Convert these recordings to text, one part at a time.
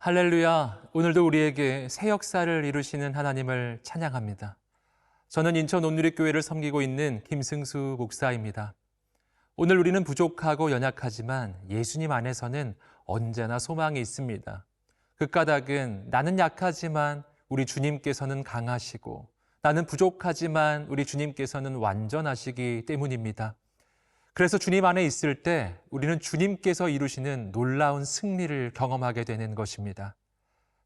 할렐루야, 오늘도 우리에게 새 역사를 이루시는 하나님을 찬양합니다. 저는 인천 온누리교회를 섬기고 있는 김승수 목사입니다. 오늘 우리는 부족하고 연약하지만 예수님 안에서는 언제나 소망이 있습니다. 그 까닭은 나는 약하지만 우리 주님께서는 강하시고 나는 부족하지만 우리 주님께서는 완전하시기 때문입니다. 그래서 주님 안에 있을 때 우리는 주님께서 이루시는 놀라운 승리를 경험하게 되는 것입니다.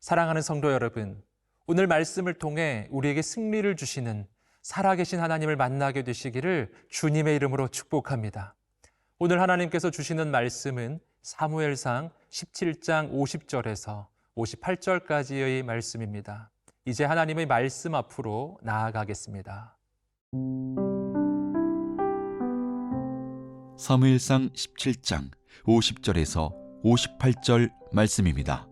사랑하는 성도 여러분, 오늘 말씀을 통해 우리에게 승리를 주시는 살아계신 하나님을 만나게 되시기를 주님의 이름으로 축복합니다. 오늘 하나님께서 주시는 말씀은 사무엘상 17장 50절에서 58절까지의 말씀입니다. 이제 하나님의 말씀 앞으로 나아가겠습니다. 사무엘상 17장 50절에서 58절 말씀입니다.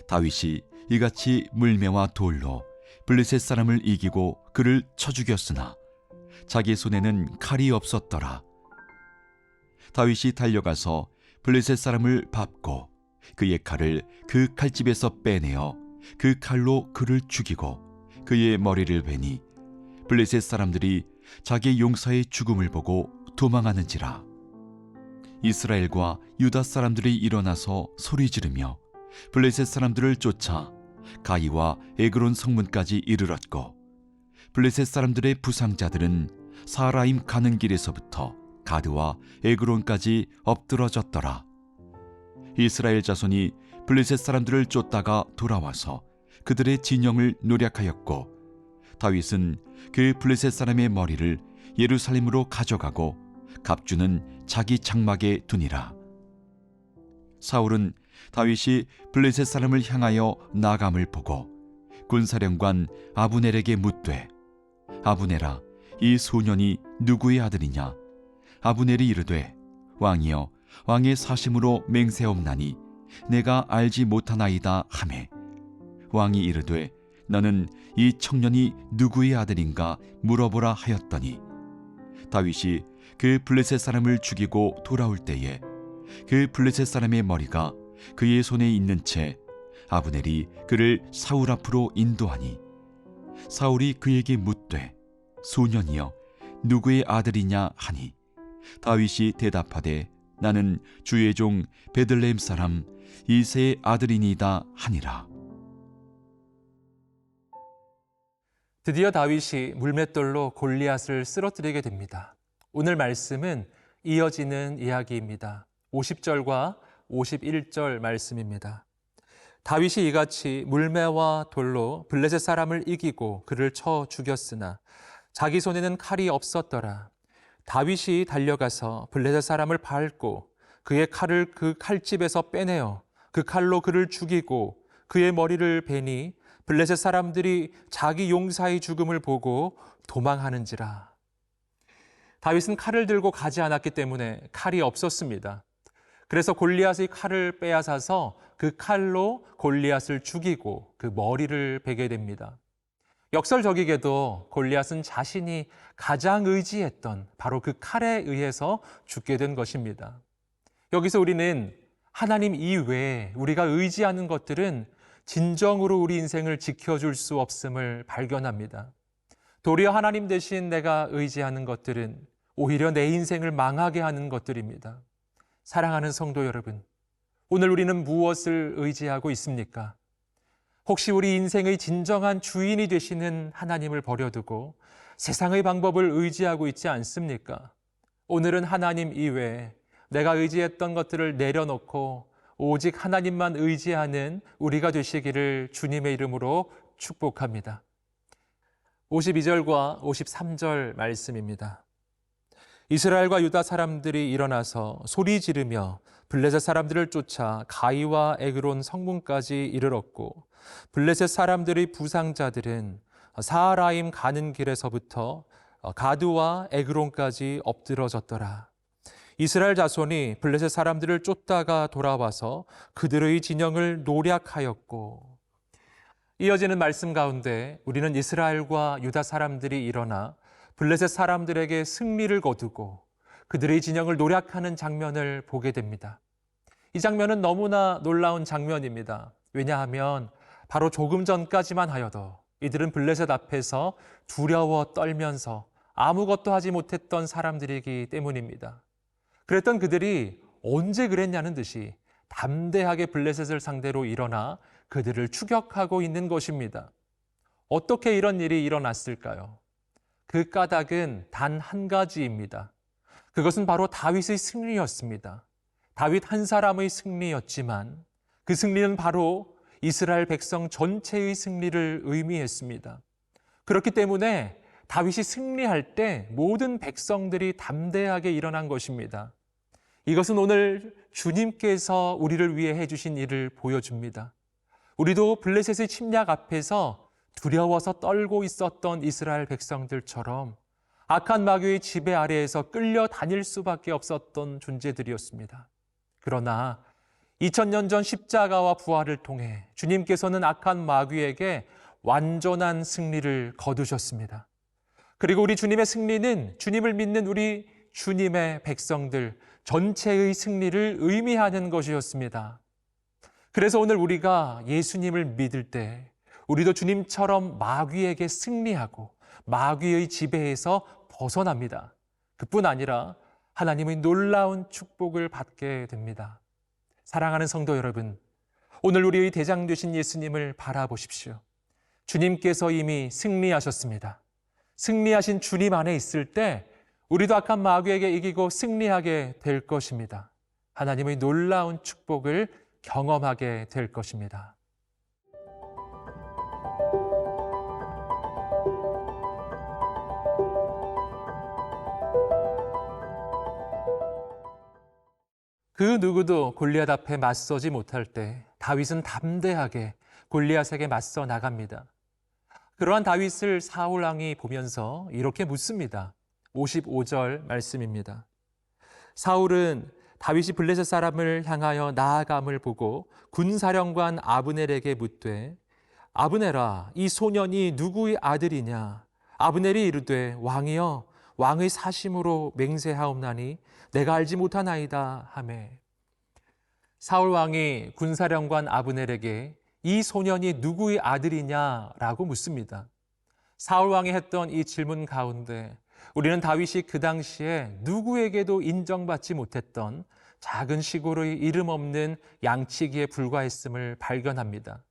다윗이 이같이 물매와 돌로 블레셋 사람을 이기고 그를 쳐 죽였으나 자기 손에는 칼이 없었더라. 다윗이 달려가서 블레셋 사람을 밟고 그의 칼을 그 칼집에서 빼내어 그 칼로 그를 죽이고 그의 머리를 베니 블레셋 사람들이 자기 용사의 죽음을 보고 도망하는지라. 이스라엘과 유다 사람들이 일어나서 소리 지르며 블레셋 사람들을 쫓아 가이와 에그론 성문까지 이르렀고 블레셋 사람들의 부상자들은 사라임 가는 길에서부터 가드와 에그론까지 엎드러졌더라. 이스라엘 자손이 블레셋 사람들을 쫓다가 돌아와서 그들의 진영을 노략하였고 다윗은 그 블레셋 사람의 머리를 예루살렘으로 가져가고 갑주는 자기 장막에 두니라. 사울은 다윗이 블레셋 사람을 향하여 나감을 보고 군사령관 아브넬에게 묻되 아브넬아, 이 소년이 누구의 아들이냐? 아브넬이 이르되 왕이여, 왕의 사심으로 맹세옵나니 내가 알지 못하나이다 하매 왕이 이르되 너는 이 청년이 누구의 아들인가 물어보라 하였더니 다윗이 그 블레셋 사람을 죽이고 돌아올 때에 그 블레셋 사람의 머리가 그의 손에 있는 채 아브넬이 그를 사울 앞으로 인도하니 사울이 그에게 묻되 소년이여 누구의 아들이냐 하니 다윗이 대답하되 나는 주의 종 베들레헴 사람 이새의 아들이니이다 하니라. 드디어 다윗이 물맷돌로 골리앗을 쓰러뜨리게 됩니다. 오늘 말씀은 이어지는 이야기입니다. 50절과 51절 말씀입니다. 다윗이 이같이 물매와 돌로 블레셋 사람을 이기고 그를 쳐 죽였으나 자기 손에는 칼이 없었더라. 다윗이 달려가서 블레셋 사람을 밟고 그의 칼을 그 칼집에서 빼내어 그 칼로 그를 죽이고 그의 머리를 베니 블레셋 사람들이 자기 용사의 죽음을 보고 도망하는지라. 다윗은 칼을 들고 가지 않았기 때문에 칼이 없었습니다. 그래서 골리앗의 칼을 빼앗아서 그 칼로 골리앗을 죽이고 그 머리를 베게 됩니다. 역설적이게도 골리앗은 자신이 가장 의지했던 바로 그 칼에 의해서 죽게 된 것입니다. 여기서 우리는 하나님 이외에 우리가 의지하는 것들은 진정으로 우리 인생을 지켜줄 수 없음을 발견합니다. 도리어 하나님 대신 내가 의지하는 것들은 오히려 내 인생을 망하게 하는 것들입니다. 사랑하는 성도 여러분, 오늘 우리는 무엇을 의지하고 있습니까? 혹시 우리 인생의 진정한 주인이 되시는 하나님을 버려두고 세상의 방법을 의지하고 있지 않습니까? 오늘은 하나님 이외에 내가 의지했던 것들을 내려놓고 오직 하나님만 의지하는 우리가 되시기를 주님의 이름으로 축복합니다. 52절과 53절 말씀입니다. 이스라엘과 유다 사람들이 일어나서 소리 지르며 블레셋 사람들을 쫓아 가이와 에그론 성문까지 이르렀고 블레셋 사람들의 부상자들은 사라임 가는 길에서부터 가드와 에그론까지 엎드러졌더라. 이스라엘 자손이 블레셋 사람들을 쫓다가 돌아와서 그들의 진영을 노략하였고. 이어지는 말씀 가운데 우리는 이스라엘과 유다 사람들이 일어나 블레셋 사람들에게 승리를 거두고 그들의 진영을 노략하는 장면을 보게 됩니다. 이 장면은 너무나 놀라운 장면입니다. 왜냐하면 바로 조금 전까지만 하여도 이들은 블레셋 앞에서 두려워 떨면서 아무것도 하지 못했던 사람들이기 때문입니다. 그랬던 그들이 언제 그랬냐는 듯이 담대하게 블레셋을 상대로 일어나 그들을 추격하고 있는 것입니다. 어떻게 이런 일이 일어났을까요? 그 까닭은 단 한 가지입니다. 그것은 바로 다윗의 승리였습니다. 다윗 한 사람의 승리였지만 그 승리는 바로 이스라엘 백성 전체의 승리를 의미했습니다. 그렇기 때문에 다윗이 승리할 때 모든 백성들이 담대하게 일어난 것입니다. 이것은 오늘 주님께서 우리를 위해 해주신 일을 보여줍니다. 우리도 블레셋의 침략 앞에서 두려워서 떨고 있었던 이스라엘 백성들처럼 악한 마귀의 지배 아래에서 끌려다닐 수밖에 없었던 존재들이었습니다. 그러나 2000년 전 십자가와 부활을 통해 주님께서는 악한 마귀에게 완전한 승리를 거두셨습니다. 그리고 우리 주님의 승리는 주님을 믿는 우리 주님의 백성들 전체의 승리를 의미하는 것이었습니다. 그래서 오늘 우리가 예수님을 믿을 때 우리도 주님처럼 마귀에게 승리하고 마귀의 지배에서 벗어납니다. 그뿐 아니라 하나님의 놀라운 축복을 받게 됩니다. 사랑하는 성도 여러분, 오늘 우리의 대장 되신 예수님을 바라보십시오. 주님께서 이미 승리하셨습니다. 승리하신 주님 안에 있을 때 우리도 악한 마귀에게 이기고 승리하게 될 것입니다. 하나님의 놀라운 축복을 경험하게 될 것입니다. 그 누구도 골리앗 앞에 맞서지 못할 때 다윗은 담대하게 골리앗에게 맞서 나갑니다. 그러한 다윗을 사울 왕이 보면서 이렇게 묻습니다. 55절 말씀입니다. 사울은 다윗이 블레셋 사람을 향하여 나아감을 보고 군사령관 아브넬에게 묻되 아브넬아, 이 소년이 누구의 아들이냐? 아브넬이 이르되 왕이여, 왕의 사심으로 맹세하옵나니 내가 알지 못하나이다 하매. 사울 왕이 군사령관 아브넬에게 이 소년이 누구의 아들이냐라고 묻습니다. 사울 왕이 했던 이 질문 가운데 우리는 다윗이 그 당시에 누구에게도 인정받지 못했던 작은 시골의 이름 없는 양치기에 불과했음을 발견합니다.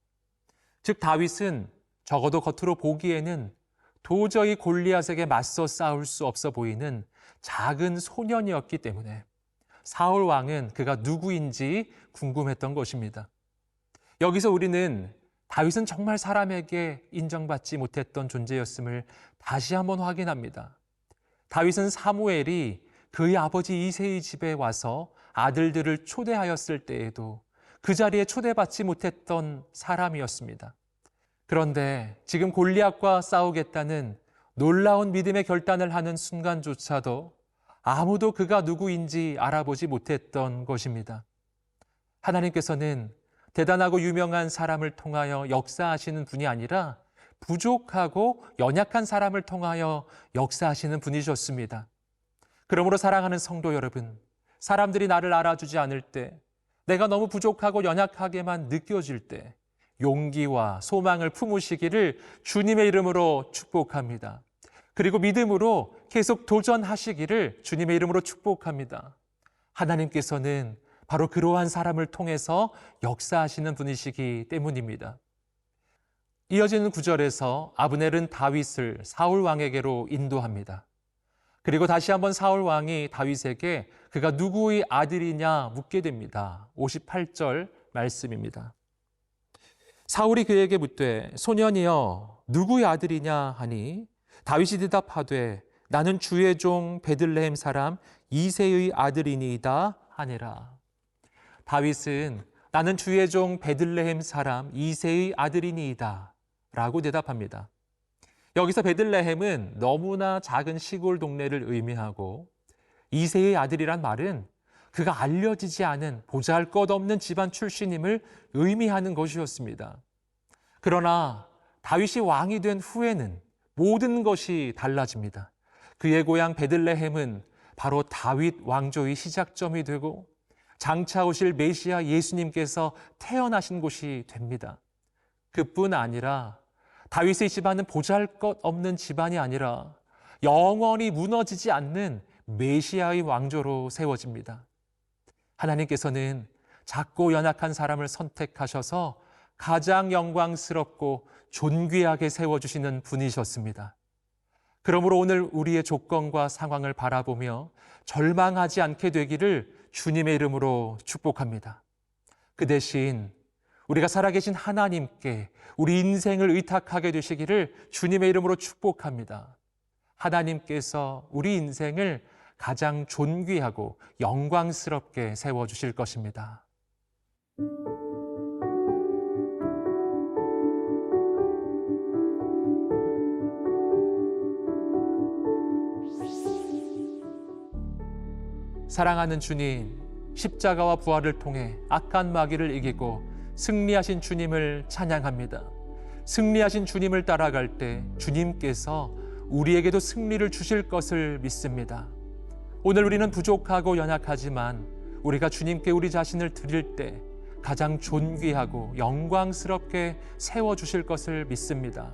즉 다윗은 적어도 겉으로 보기에는 도저히 골리앗에게 맞서 싸울 수 없어 보이는 작은 소년이었기 때문에 사울 왕은 그가 누구인지 궁금했던 것입니다. 여기서 우리는 다윗은 정말 사람에게 인정받지 못했던 존재였음을 다시 한번 확인합니다. 다윗은 사무엘이 그의 아버지 이새의 집에 와서 아들들을 초대하였을 때에도 그 자리에 초대받지 못했던 사람이었습니다. 그런데 지금 골리앗과 싸우겠다는 놀라운 믿음의 결단을 하는 순간조차도 아무도 그가 누구인지 알아보지 못했던 것입니다. 하나님께서는 대단하고 유명한 사람을 통하여 역사하시는 분이 아니라 부족하고 연약한 사람을 통하여 역사하시는 분이셨습니다. 그러므로 사랑하는 성도 여러분, 사람들이 나를 알아주지 않을 때, 내가 너무 부족하고 연약하게만 느껴질 때 용기와 소망을 품으시기를 주님의 이름으로 축복합니다. 그리고 믿음으로 계속 도전하시기를 주님의 이름으로 축복합니다. 하나님께서는 바로 그러한 사람을 통해서 역사하시는 분이시기 때문입니다. 이어지는 구절에서 아브넬은 다윗을 사울 왕에게로 인도합니다. 그리고 다시 한번 사울 왕이 다윗에게 그가 누구의 아들이냐 묻게 됩니다. 58절 말씀입니다. 사울이 그에게 묻되 소년이여 누구의 아들이냐 하니 다윗이 대답하되 나는 주의 종 베들레헴 사람 이새의 아들이니이다 하니라. 다윗은 나는 주의 종 베들레헴 사람 이새의 아들이니이다 라고 대답합니다. 여기서 베들레헴은 너무나 작은 시골 동네를 의미하고 이새의 아들이란 말은 그가 알려지지 않은 보잘것없는 집안 출신임을 의미하는 것이었습니다. 그러나 다윗이 왕이 된 후에는 모든 것이 달라집니다. 그의 고향 베들레헴은 바로 다윗 왕조의 시작점이 되고 장차 오실 메시아 예수님께서 태어나신 곳이 됩니다. 그뿐 아니라 다윗의 집안은 보잘것없는 집안이 아니라 영원히 무너지지 않는 메시아의 왕조로 세워집니다. 하나님께서는 작고 연약한 사람을 선택하셔서 가장 영광스럽고 존귀하게 세워주시는 분이셨습니다. 그러므로 오늘 우리의 조건과 상황을 바라보며 절망하지 않게 되기를 주님의 이름으로 축복합니다. 그 대신 우리가 살아계신 하나님께 우리 인생을 의탁하게 되시기를 주님의 이름으로 축복합니다. 하나님께서 우리 인생을 가장 존귀하고 영광스럽게 세워주실 것입니다. 사랑하는 주님, 십자가와 부활을 통해 악한 마귀를 이기고 승리하신 주님을 찬양합니다. 승리하신 주님을 따라갈 때 주님께서 우리에게도 승리를 주실 것을 믿습니다. 오늘 우리는 부족하고 연약하지만 우리가 주님께 우리 자신을 드릴 때 가장 존귀하고 영광스럽게 세워주실 것을 믿습니다.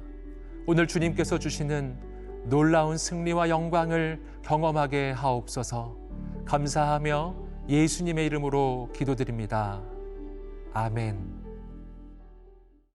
오늘 주님께서 주시는 놀라운 승리와 영광을 경험하게 하옵소서. 감사하며 예수님의 이름으로 기도드립니다. 아멘.